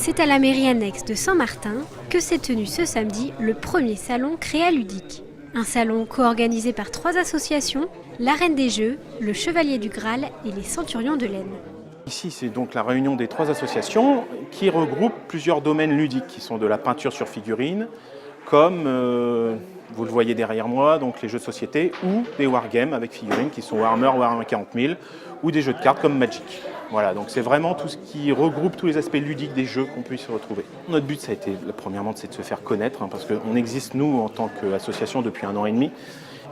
C'est à la mairie annexe de Saint-Martin que s'est tenu ce samedi le premier salon Créa Ludique. Un salon co-organisé par 3 associations, la Reine des Jeux, le Chevalier du Graal et les Centurions de l'Aisne. Ici, c'est donc la réunion des 3 associations qui regroupent plusieurs domaines ludiques qui sont de la peinture sur figurines, comme vous le voyez derrière moi, donc les jeux de société ou des wargames avec figurines qui sont Warhammer, Warhammer 40 000 ou des jeux de cartes comme Magic. Voilà, donc c'est vraiment tout ce qui regroupe tous les aspects ludiques des jeux qu'on puisse retrouver. Notre but, ça a été, premièrement, c'est de se faire connaître, parce qu'on existe, nous, en tant qu'association depuis 1 an et demi.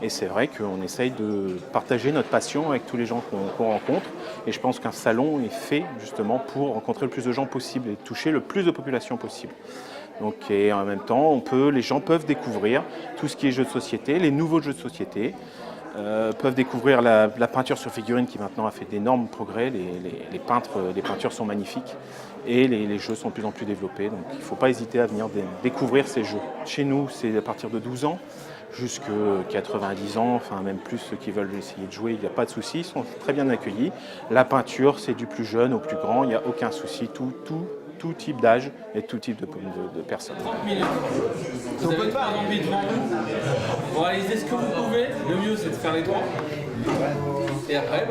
Et c'est vrai qu'on essaye de partager notre passion avec tous les gens qu'on rencontre. Et je pense qu'un salon est fait justement pour rencontrer le plus de gens possible et toucher le plus de population possible. Donc, et en même temps, les gens peuvent découvrir tout ce qui est jeux de société, les nouveaux jeux de société, peuvent découvrir la peinture sur figurine qui maintenant a fait d'énormes progrès. Les peintures sont magnifiques et les jeux sont de plus en plus développés. Donc il ne faut pas hésiter à venir découvrir ces jeux. Chez nous, c'est à partir de 12 ans jusqu'à 90 ans, enfin même plus ceux qui veulent essayer de jouer, il n'y a pas de souci, ils sont très bien accueillis. La peinture, c'est du plus jeune au plus grand, il n'y a aucun souci, tout type d'âge et tout type de personnes. 30 minutes. Vous avez 3 envies devant vous. Pour réaliser ce que vous pouvez, le mieux c'est de faire les 3. Et après,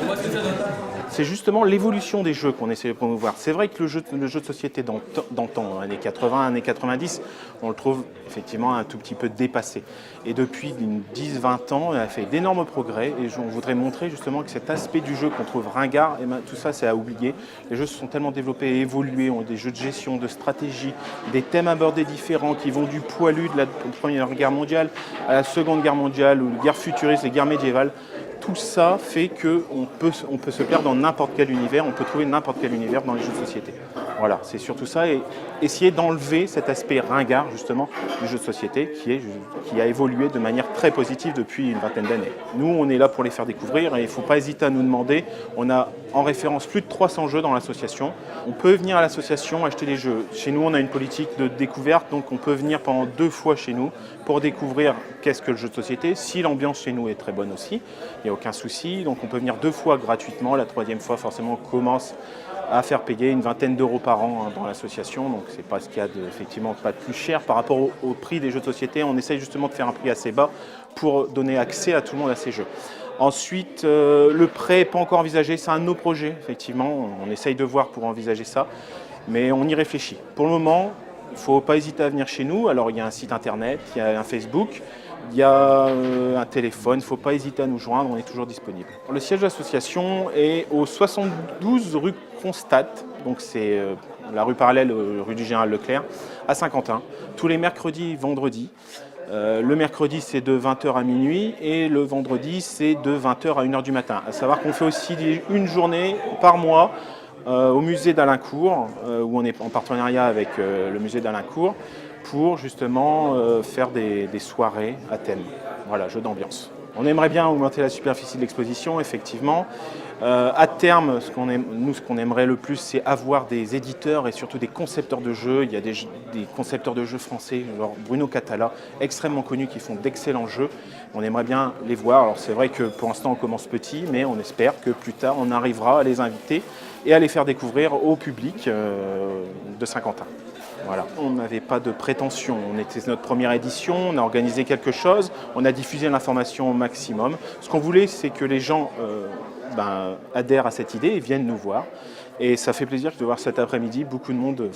on voit ce que ça donne. C'est justement l'évolution des jeux qu'on essaie de promouvoir. C'est vrai que le jeu de société d'antan, années 80, années 90, on le trouve effectivement un tout petit peu dépassé. Et depuis 10-20 ans, il a fait d'énormes progrès et on voudrait montrer justement que cet aspect du jeu qu'on trouve ringard, tout ça c'est à oublier. Les jeux se sont tellement développés et évolués, on a des jeux de gestion, de stratégie, des thèmes abordés différents qui vont du poilu de la Première Guerre mondiale à la Seconde Guerre mondiale ou les guerres futuristes, les guerres médiévales. Tout ça fait qu'on peut se perdre dans n'importe quel univers, on peut trouver n'importe quel univers dans les jeux de société. Voilà, c'est surtout ça, et essayer d'enlever cet aspect ringard justement du jeu de société qui a évolué de manière très positive depuis une vingtaine d'années. Nous, on est là pour les faire découvrir et il ne faut pas hésiter à nous demander. On a en référence plus de 300 jeux dans l'association. On peut venir à l'association acheter des jeux. Chez nous, on a une politique de découverte, donc on peut venir pendant 2 fois chez nous pour découvrir qu'est-ce que le jeu de société. Si l'ambiance chez nous est très bonne aussi, il n'y a aucun souci. Donc on peut venir 2 fois gratuitement. La 3e fois, forcément, on commence à faire payer une vingtaine d'euros par an dans l'association. Donc c'est pas ce qu'il y a effectivement pas de plus cher par rapport au prix des jeux de société. On essaye justement de faire un prix assez bas pour donner accès à tout le monde à ces jeux. Ensuite, le prêt n'est pas encore envisagé, c'est un de nos projets, effectivement. On essaye de voir pour envisager ça, mais on y réfléchit. Pour le moment, il ne faut pas hésiter à venir chez nous. Alors il y a un site internet, il y a un Facebook, il y a un téléphone, il ne faut pas hésiter à nous joindre, on est toujours disponible. Le siège de l'association est au 72 rue Constat, donc c'est la rue parallèle, rue du Général Leclerc, à Saint-Quentin, tous les mercredis et vendredis. Le mercredi, c'est de 20h à minuit et le vendredi, c'est de 20h à 1h du matin. À savoir qu'on fait aussi une journée par mois au musée d'Alincourt, où on est en partenariat avec le musée d'Alincourt, pour justement faire des soirées à thème. Voilà, jeux d'ambiance. On aimerait bien augmenter la superficie de l'exposition, effectivement. À terme, ce qu'on aimerait le plus, c'est avoir des éditeurs et surtout des concepteurs de jeux. Il y a des concepteurs de jeux français, genre Bruno Catala, extrêmement connus, qui font d'excellents jeux. On aimerait bien les voir. Alors c'est vrai que pour l'instant, on commence petit, mais on espère que plus tard, on arrivera à les inviter et à les faire découvrir au public de Saint-Quentin. Voilà. On n'avait pas de prétention, c'était notre première édition, on a organisé quelque chose, on a diffusé l'information au maximum. Ce qu'on voulait, c'est que les gens adhèrent à cette idée et viennent nous voir. Et ça fait plaisir de voir cet après-midi beaucoup de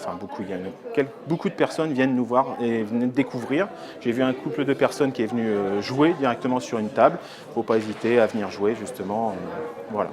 personnes viennent nous voir et viennent découvrir. J'ai vu un couple de personnes qui est venu jouer directement sur une table. Il ne faut pas hésiter à venir jouer justement. Voilà.